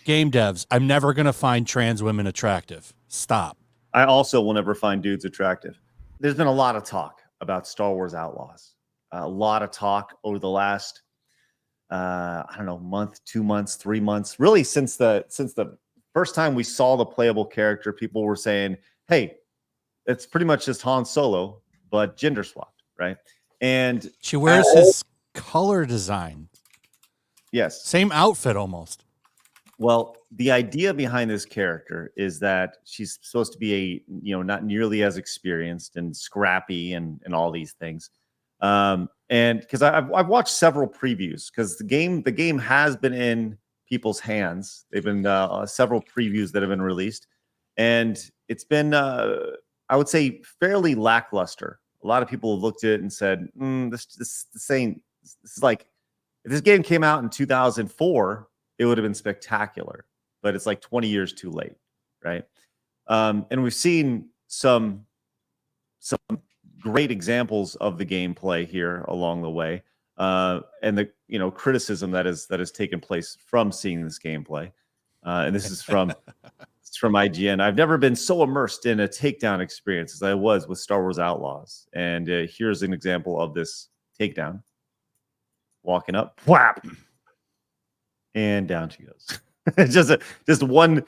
game devs, I'm never going to find trans women attractive. Stop. I also will never find dudes attractive. There's been a lot of talk about Star Wars Outlaws. A lot of talk over the last, I don't know, month, 2 months, 3 months. Really, since the first time we saw the playable character, people were saying, "Hey, it's pretty much just Han Solo, but gender swapped, right?" And she wears his color design. Yes, same outfit almost. Well, the idea behind this character is that she's supposed to be not nearly as experienced and scrappy and all these things. And because I've watched several previews, because the game has been in people's hands. They've been several previews that have been released, and it's been I would say fairly lackluster. A lot of people have looked at it and said, this is like, if this game came out in 2004, it would have been spectacular, but it's like 20 years too late, right? And we've seen some great examples of the gameplay here along the way, and the criticism that has taken place from seeing this gameplay. And this is from IGN. I've never been so immersed in a takedown experience as I was with Star Wars Outlaws. And here's an example of this takedown. Walking up, whap, and down she goes. just one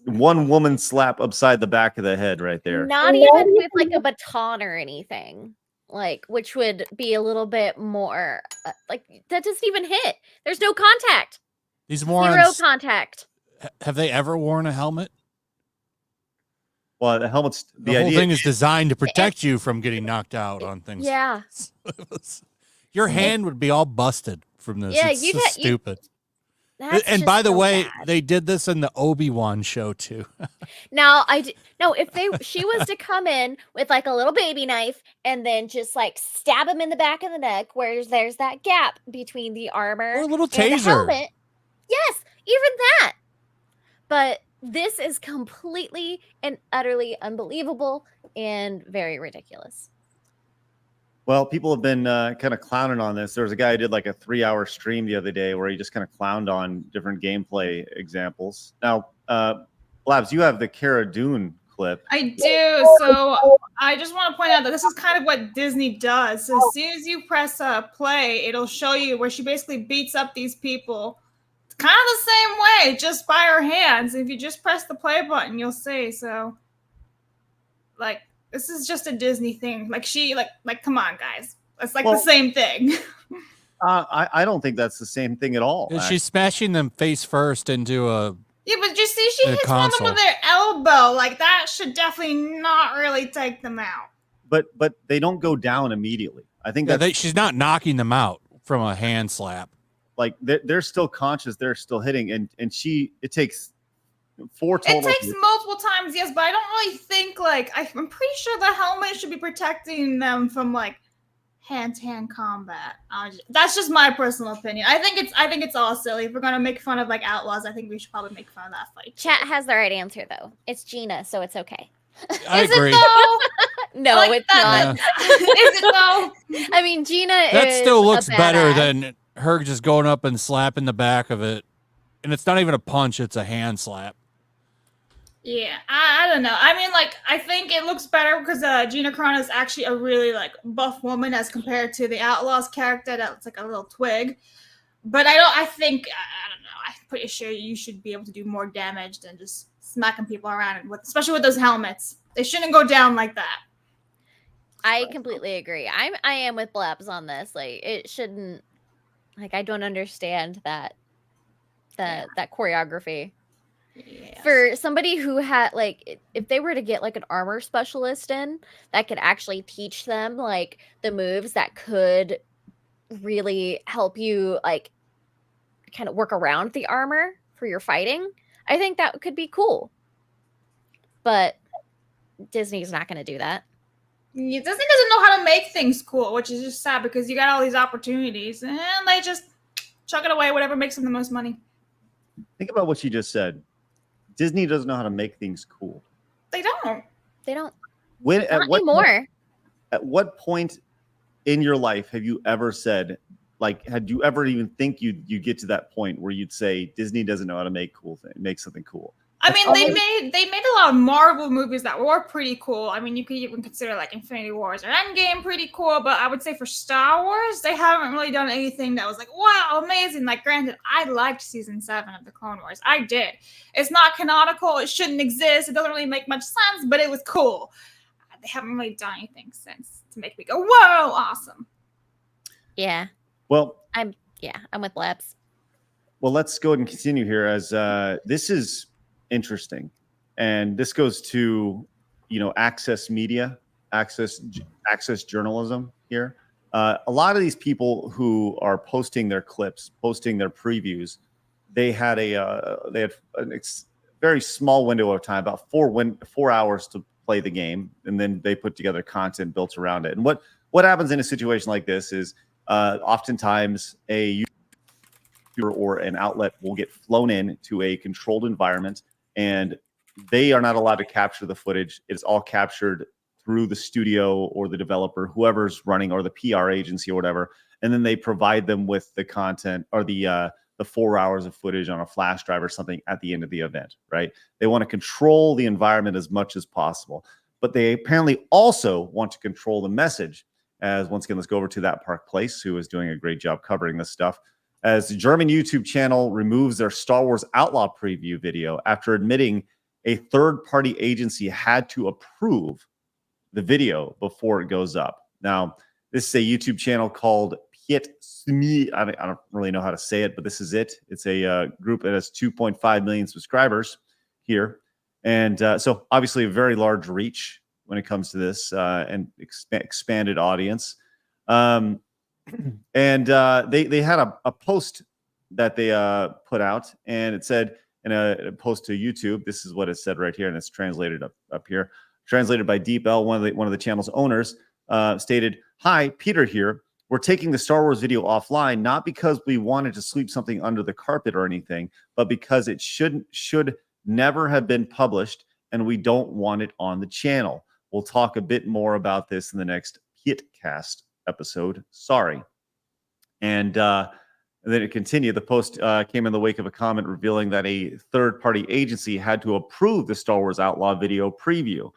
woman slap upside the back of the head right there. Not even with like a baton or anything, like, which would be a little bit more like, that doesn't even hit. There's no contact. These morons, zero contact. Have they ever worn a helmet? Well, the helmet's the whole thing is designed to protect you from getting knocked out on things. Yeah. Your hand would be all busted from this. Yeah, it's so stupid. And by the way, bad. they did this in the Obi-Wan show too. Now, if she was to come in with like a little baby knife and then just like stab him in the back of the neck, where there's that gap between the armor Or a little and the taser. helmet. Yes, even that. But this is completely and utterly unbelievable and very ridiculous. Well, people have been kind of clowning on this. There was a guy who did like a 3-hour stream the other day where he just kind of clowned on different gameplay examples. Now, Labs, you have the Cara Dune clip. I do. So I just want to point out that this is kind of what Disney does. So as soon as you press play, it'll show you where she basically beats up these people. It's kind of the same way, just by her hands. If you just press the play button, you'll see. So, like, this is just a Disney thing. Like, come on, guys. It's like the same thing. I don't think that's the same thing at all. She's smashing them face first into a Yeah, but you see, she hits one of them with their elbow. Like, that should definitely not really take them out. But they don't go down immediately. I think she's not knocking them out from a hand slap. Like, they're still conscious. They're still hitting. And it takes 4 total. It takes multiple times, yes, but I don't really think, like, I'm pretty sure the helmet should be protecting them from, like, hand-to-hand combat. That's just my personal opinion. I think it's all silly. If we're gonna make fun of like Outlaws, I think we should probably make fun of that fight. Chat has the right answer though. It's Gina, so it's okay. I agree. No, like it's that. not. Is it though? I mean, Gina That still looks a better badass. than her just going up and slapping the back of it. And it's not even a punch, it's a hand slap. Yeah, I don't know. I mean, like, I think it looks better because Gina Carano is actually a really, like, buff woman as compared to the Outlaws character that's like a little twig. But I don't know. I'm pretty sure you should be able to do more damage than just smacking people around, especially with those helmets. They shouldn't go down like that. I completely agree. I am with Blabs on this. Like, it shouldn't. Like, I don't understand that choreography. Yes. For somebody who had, like, if they were to get like an armor specialist in that could actually teach them like the moves that could really help you like kind of work around the armor for your fighting, I think that could be cool. But Disney's not going to do that. Disney doesn't know how to make things cool, which is just sad because you got all these opportunities and they just chuck it away, whatever makes them the most money. Think about what you just said. Disney doesn't know how to make things cool. They don't. They don't. Not anymore. At what point in your life have you ever said, like, had you ever even think you get to that point where you'd say Disney doesn't know how to make make something cool? I mean, they made a lot of Marvel movies that were pretty cool. I mean, you could even consider like Infinity Wars or Endgame pretty cool, but I would say for Star Wars, they haven't really done anything that was like, wow, amazing. Like, granted, I liked season 7 of the Clone Wars. I did. It's not canonical. It shouldn't exist. It doesn't really make much sense, but it was cool. They haven't really done anything since to make me go, whoa, awesome. Yeah. Well, I'm with Labs. Well, let's go ahead and continue here, as this is interesting, and this goes to, access media, access journalism here. A lot of these people who are posting their clips, posting their previews, they had a very small window of time, about 4 hours to play the game, and then they put together content built around it. And what happens in a situation like this is oftentimes a YouTuber or an outlet will get flown in to a controlled environment, and they are not allowed to capture the footage. It's all captured through the studio or the developer, whoever's running, or the PR agency or whatever, and then they provide them with the content or the 4 hours of footage on a flash drive or something at the end of the event, right? They want to control the environment as much as possible, but they apparently also want to control the message. As once again, let's go over to That Park Place, who is doing a great job covering this stuff. As the German YouTube channel removes their Star Wars Outlaw preview video after admitting a third-party agency had to approve the video before it goes up. Now, this is a YouTube channel called Piet Sumi. I don't really know how to say it, but this is it. It's a group that has 2.5 million subscribers here. And so obviously a very large reach when it comes to this and expanded audience. And they had a post that they put out, and it said in a post to YouTube, this is what it said right here, and it's translated up here. Translated by Deep L, one of the channel's owners, stated, "Hi, Peter here. We're taking the Star Wars video offline, not because we wanted to sweep something under the carpet or anything, but because it should never have been published, and we don't want it on the channel. We'll talk a bit more about this in the next Pitcast episode. Sorry." And then it continued. The post came in the wake of a comment revealing that a third-party agency had to approve the Star Wars Outlaw video preview.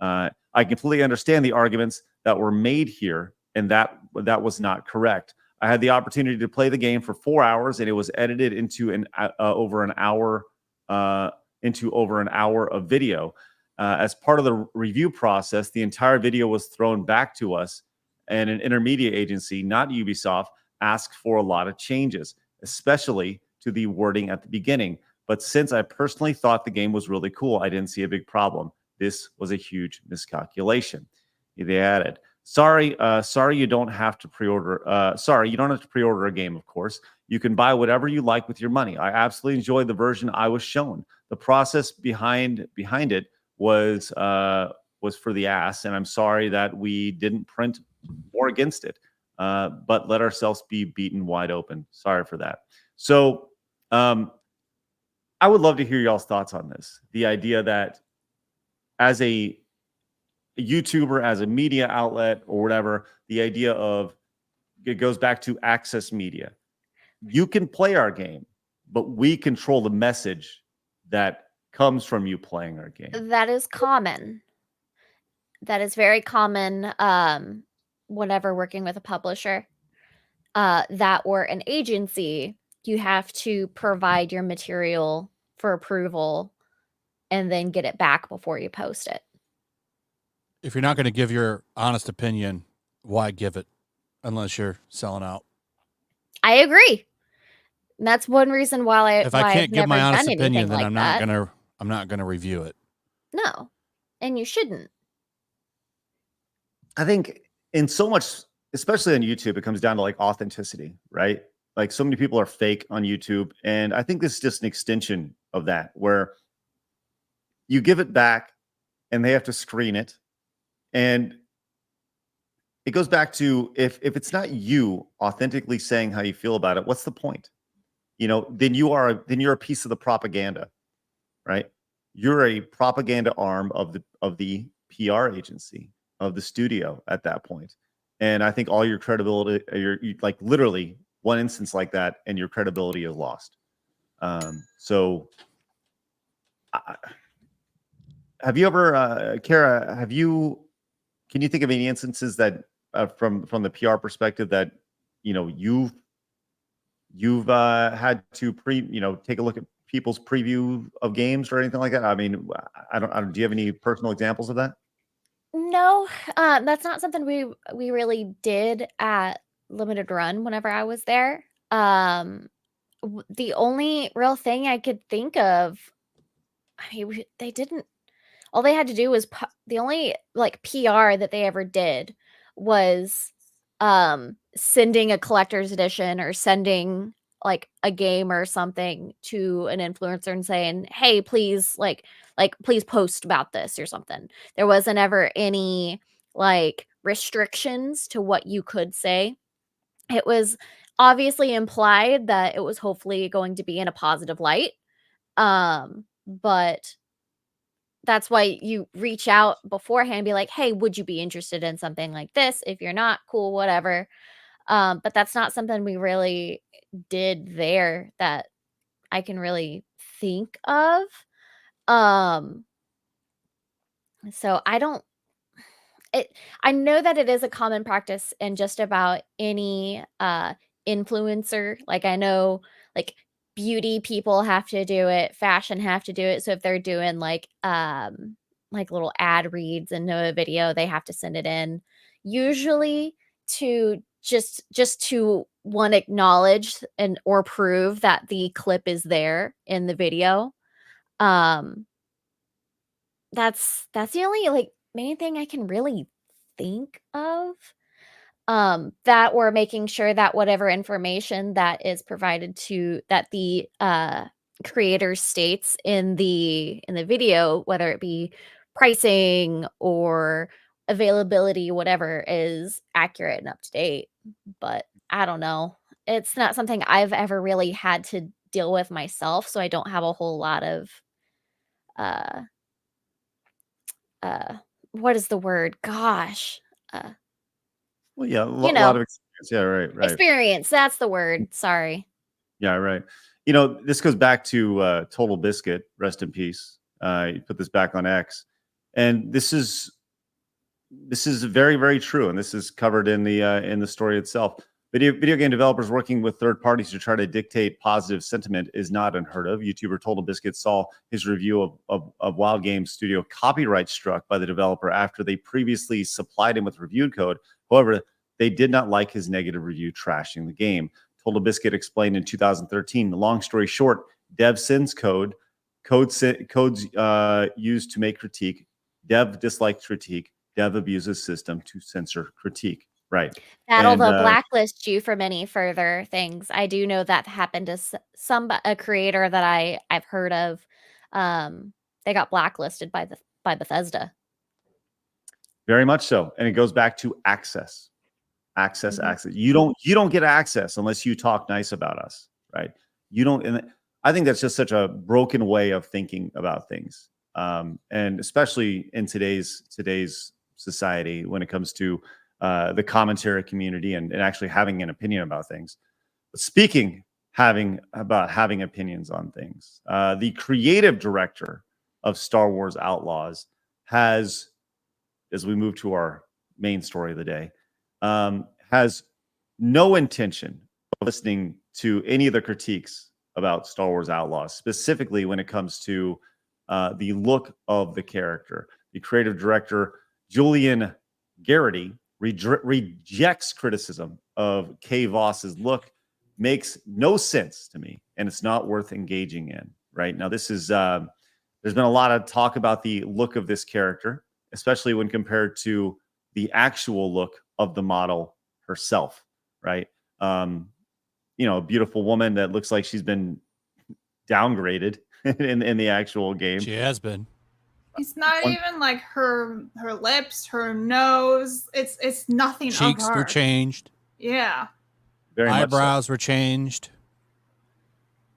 I completely understand the arguments that were made here, and that was not correct. I had the opportunity to play the game for 4 hours, and it was edited into over an hour of video. As part of the review process, the entire video was thrown back to us, and an intermediate agency, not Ubisoft, asked for a lot of changes, especially to the wording at the beginning. But since I personally thought the game was really cool, I didn't see a big problem. This was a huge miscalculation. They added, sorry, you don't have to pre-order. Sorry, you don't have to pre-order a game, of course. You can buy whatever you like with your money. I absolutely enjoyed the version I was shown. The process behind it was for the ass, and I'm sorry that we didn't print more against it. But let ourselves be beaten wide open. Sorry for that. So I would love to hear y'all's thoughts on this. The idea that as a YouTuber, as a media outlet or whatever, the idea of it goes back to access media. You can play our game, but we control the message that comes from you playing our game. That is common. That is very common whenever working with a publisher that or an agency. You have to provide your material for approval and then get it back before you post it. If you're not going to give your honest opinion, why give it unless you're selling out? I agree. And that's one reason why if I can't give my honest opinion, then like I'm not gonna review it. No, and you shouldn't. I think in so much, especially on YouTube, it comes down to like authenticity, right? Like so many people are fake on YouTube, and I think this is just an extension of that, where you give it back, and they have to screen it, and it goes back to if it's not you authentically saying how you feel about it, what's the point? Then you're a piece of the propaganda, right? You're a propaganda arm of the PR agency, of the studio at that point. And I think all your credibility, you like literally one instance like that, and your credibility is lost. So, have you ever, Kara? Can you think of any instances that, from the PR perspective, that you've had to take a look at people's preview of games or anything like that? I mean, I don't. Do you have any personal examples of that? No, that's not something we really did at Limited Run whenever I was there. The only real thing I could think of, I mean, they didn't. All they had to do was the only like PR that they ever did was sending a collector's edition or sending like a game or something to an influencer and saying, "Hey, please please post about this," or something. There wasn't ever any like restrictions to what you could say. It was obviously implied that it was hopefully going to be in a positive light. But that's why you reach out beforehand and be like, "Hey, would you be interested in something like this? If you're not, cool, whatever." But that's not something we really did there that I can really think of. So I know that it is a common practice in just about any influencer. Like I know like beauty people have to do it, fashion have to do it. So if they're doing like little ad reads into a video, they have to send it in. Usually to just to one acknowledge and or prove that the clip is there in the video. Um that's the only like main thing I can really think of. That or making sure that whatever information that is provided to that the creator states in the video, whether it be pricing or availability, whatever, is accurate and up to date. But I don't know. It's not something I've ever really had to deal with myself, so I don't have a whole lot of uh what is the word? Gosh. Well, yeah, a You lot know, of experience. Yeah, right. experience, that's the word, sorry. Yeah, right. This goes back to Total Biscuit, rest in peace. You put this back on X, and this is very, very true, and this is covered in the story itself. Video game developers working with third parties to try to dictate positive sentiment is not unheard of. YouTuber Total Biscuit saw his review of Wild Game Studio copyright struck by the developer after they previously supplied him with reviewed code. However, they did not like his negative review trashing the game. Total Biscuit explained in 2013. Long story short, dev sends codes used to make critique. Dev disliked critique. Dev abuses system to censor critique. Right. That'll And blacklist you from any further things. I do know that happened to a creator that I've heard of. They got blacklisted by Bethesda. very much so. And it goes back to access. Access. You don't get access unless you talk nice about us, right? You don't. And I think that's just such a broken way of thinking about things, and especially in today's society when it comes to the commentary community and actually having an opinion about things. But speaking having opinions on things, the creative director of Star Wars Outlaws has, as we move to our main story of the day, has no intention of listening to any of the critiques about Star Wars Outlaws, specifically when it comes to the look of the character. The creative director, Julian Garrity, rejects criticism of Kay Voss's look. Makes no sense to me, and it's not worth engaging in. Right now, this is there's been a lot of talk about the look of this character, especially when compared to the actual look of the model herself, right? A beautiful woman that looks like she's been downgraded in the actual game. She has been. It's not even like her lips, her nose. It's nothing. Cheeks of her. were changed. Yeah. Very Eyebrows much so. were changed.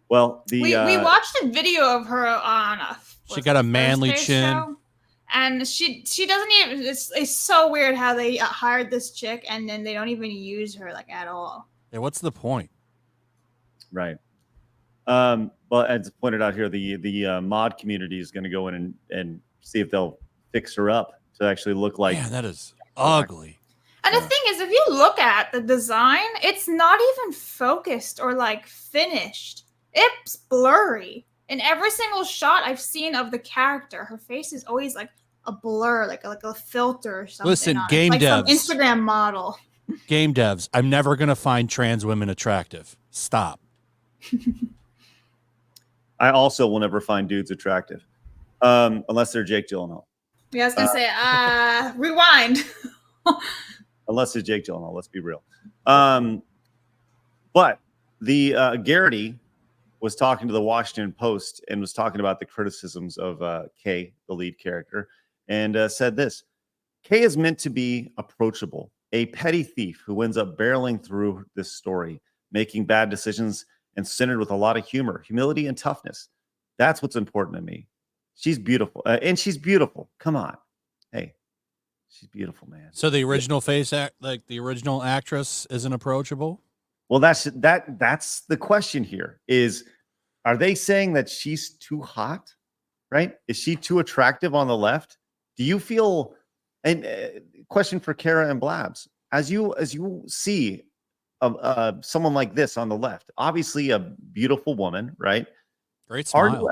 Well, we watched a video of her on she got a manly chin. Show, and she doesn't even. It's so weird how they hired this chick and then they don't even use her like at all. Yeah, what's the point? Right. Well, as pointed out here, the mod community is going to go in and see if they'll fix her up to actually look like. Man, that is ugly. And the thing is, if you look at the design, it's not even focused or like finished. It's blurry. In every single shot I've seen of the character, her face is always like a blur, like a filter or something. Listen, on it. game like devs. some Instagram model. Game devs, I'm never going to find trans women attractive. Stop. I also will never find dudes attractive, unless they're Jake Gyllenhaal. Yeah, I was gonna say, rewind. Unless it's Jake Gyllenhaal, let's be real. But the Garrity was talking to the Washington Post and was talking about the criticisms of Kay, the lead character, and said this: Kay is meant to be approachable, a petty thief who ends up barreling through this story, making bad decisions and centered with a lot of humor, humility, and toughness. That's what's important to me. She's beautiful, and she's beautiful. Come on, hey. She's beautiful, man. So the original like the original actress isn't approachable? Well, that's the question here is, are they saying that she's too hot, right? Is she too attractive on the left? Do you feel, and question for Kara and Blabs, as you see someone like this on the left, obviously a beautiful woman, right? Great smile.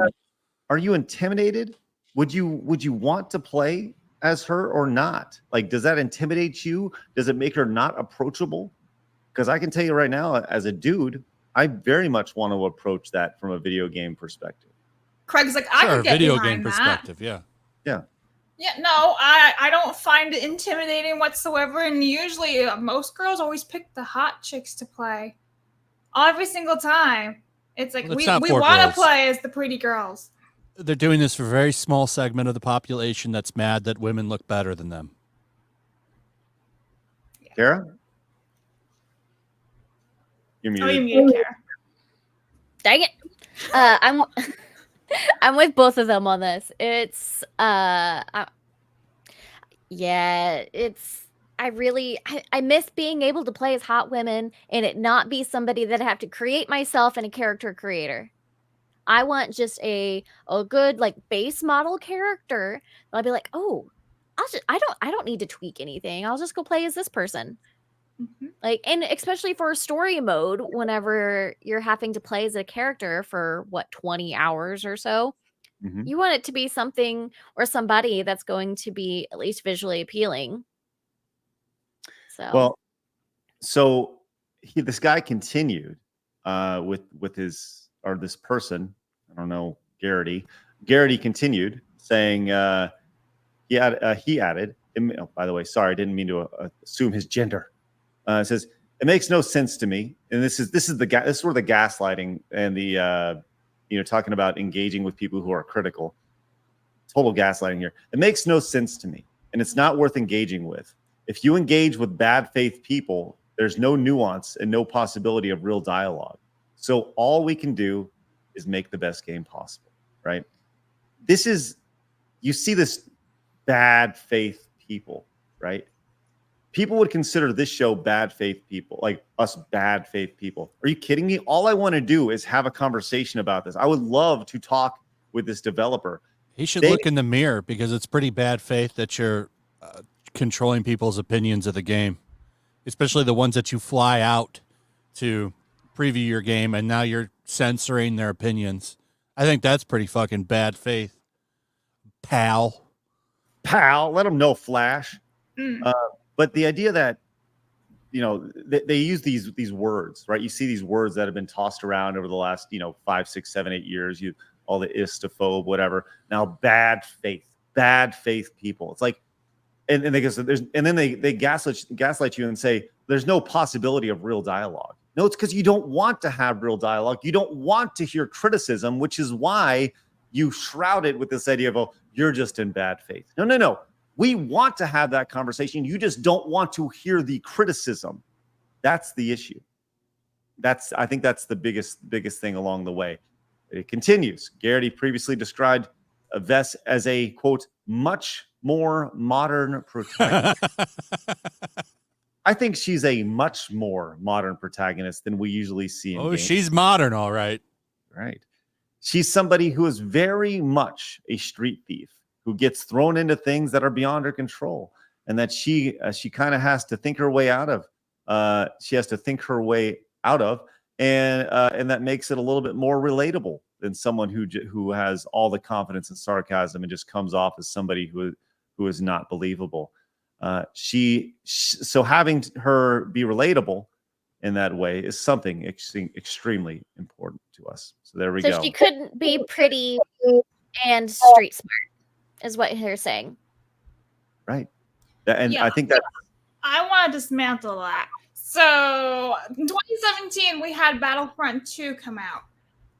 Are you intimidated? Would you want to play as her or not? Like, does that intimidate you? Does it make her not approachable? Because I can tell you right now, as a dude, I very much want to approach that from a video game perspective. Craig's like, I can get video behind game that. perspective, yeah. Yeah, no, I don't find it intimidating whatsoever. And usually, most girls always pick the hot chicks to play. Every single time. It's like, Well, we it's not want for to girls. play as the pretty girls. They're doing this for a very small segment of the population that's mad that women look better than them. Kara? You're Oh, muted. you muted, Kara. Dang it. I'm with both of them on this. It's yeah, it's I miss being able to play as hot women and it not be somebody that I have to create myself and a character creator. I want just a good like base model character. I'll be like, oh, I don't need to tweak anything. I'll just go play as this person. Mhm. Like, and especially for story mode, whenever you're having to play as a character for 20 hours or so, Mhm. you want it to be something or somebody that's going to be at least visually appealing. So, Well, so this guy continued with his, or this person, I don't know, Garrity. Garrity continued saying he added. Oh, by the way, sorry, I didn't mean to assume his gender. It says it makes no sense to me, and this is where the gaslighting and the talking about engaging with people who are critical. Total gaslighting here. It makes no sense to me, and it's not worth engaging with. If you engage with bad faith people, there's no nuance and no possibility of real dialogue. So all we can do is make the best game possible, right? You see this bad faith people, right? People would consider this show bad faith people, like us bad faith people. Are you kidding me? All I want to do is have a conversation about this. I would love to talk with this developer. He should look in the mirror because it's pretty bad faith that you're controlling people's opinions of the game, especially the ones that you fly out to preview your game and now you're censoring their opinions. I think that's pretty fucking bad faith. Pal, let them know, Flash. Mm. But the idea that, they use these words, right? You see these words that have been tossed around over the last, 5, 6, 7, 8 years. All the istophobe, whatever. Now, bad faith people. It's like, and they go, and then they gaslight you and say there's no possibility of real dialogue. No, it's because you don't want to have real dialogue. You don't want to hear criticism, which is why you shroud it with this idea of, oh, you're just in bad faith. No. We want to have that conversation. You just don't want to hear the criticism. That's the issue. I think that's the biggest thing along the way. It continues. Garrity previously described Vess as a, quote, much more modern protagonist. I think she's a much more modern protagonist than we usually see in Oh, games. she's modern, all right. Right. She's somebody who is very much a street thief who gets thrown into things that are beyond her control, and that she kind of has to think her way out of. She has to think her way out of, and that makes it a little bit more relatable than someone who has all the confidence and sarcasm and just comes off as somebody who is not believable. So having her be relatable in that way is something extremely important to us. So there we go. So she couldn't be pretty and street smart, is what you're saying. Right. And Yeah. I think that I want to dismantle that. So in 2017, we had Battlefront 2 come out.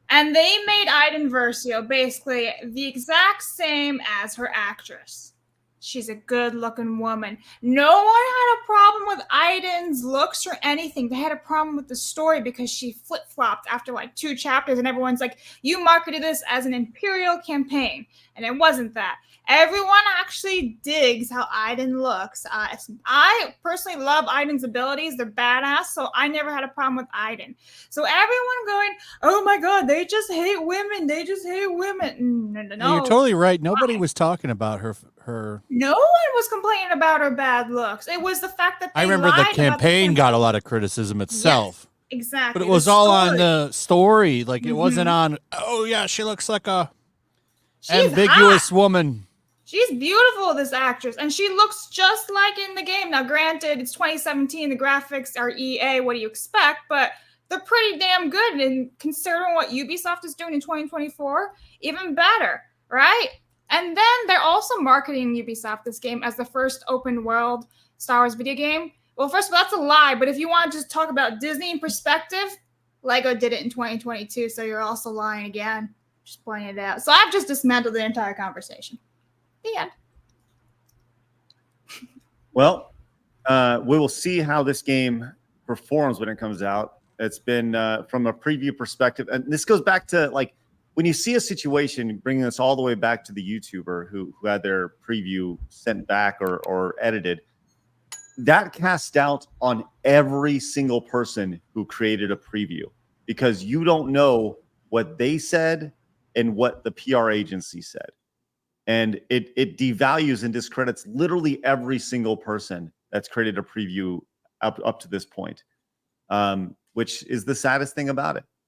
And they made Iden Versio basically the exact same as her actress. She's a good-looking woman. No one had a problem with Iden's looks or anything. They had a problem with the story because she flip-flopped after like 2 chapters, and everyone's like, you marketed this as an Imperial campaign. And it wasn't that. Everyone actually digs how Iden looks. I personally love Iden's abilities. They're badass, so I never had a problem with Iden. So everyone going, oh my God, they just hate women. They just hate women. No. You're totally right. Nobody was talking about her. No one was complaining about her bad looks. It was the fact that I remember the campaign got a lot of criticism itself. Yes, exactly. But it was all on the story. Like, it wasn't on, oh, yeah, she looks like a ambiguous woman. She's beautiful, this actress, and she looks just like in the game. Now, granted, it's 2017. The graphics are EA. What do you expect? But they're pretty damn good. And considering what Ubisoft is doing in 2024, even better, right? And then they're also marketing Ubisoft this game as the first open world Star Wars video game. Well, first of all, that's a lie. But if you want to just talk about Disney in perspective, LEGO did it in 2022. So you're also lying again. Just pointing it out. So I've just dismantled the entire conversation. The end. Well, we will see how this game performs when it comes out. It's been from a preview perspective, and this goes back to like when you see a situation, bringing us all the way back to the YouTuber who had their preview sent back or edited. That casts doubt on every single person who created a preview, because you don't know what they said and what the PR agency said. And it devalues and discredits literally every single person that's created a preview up to this point, which is the saddest thing about it.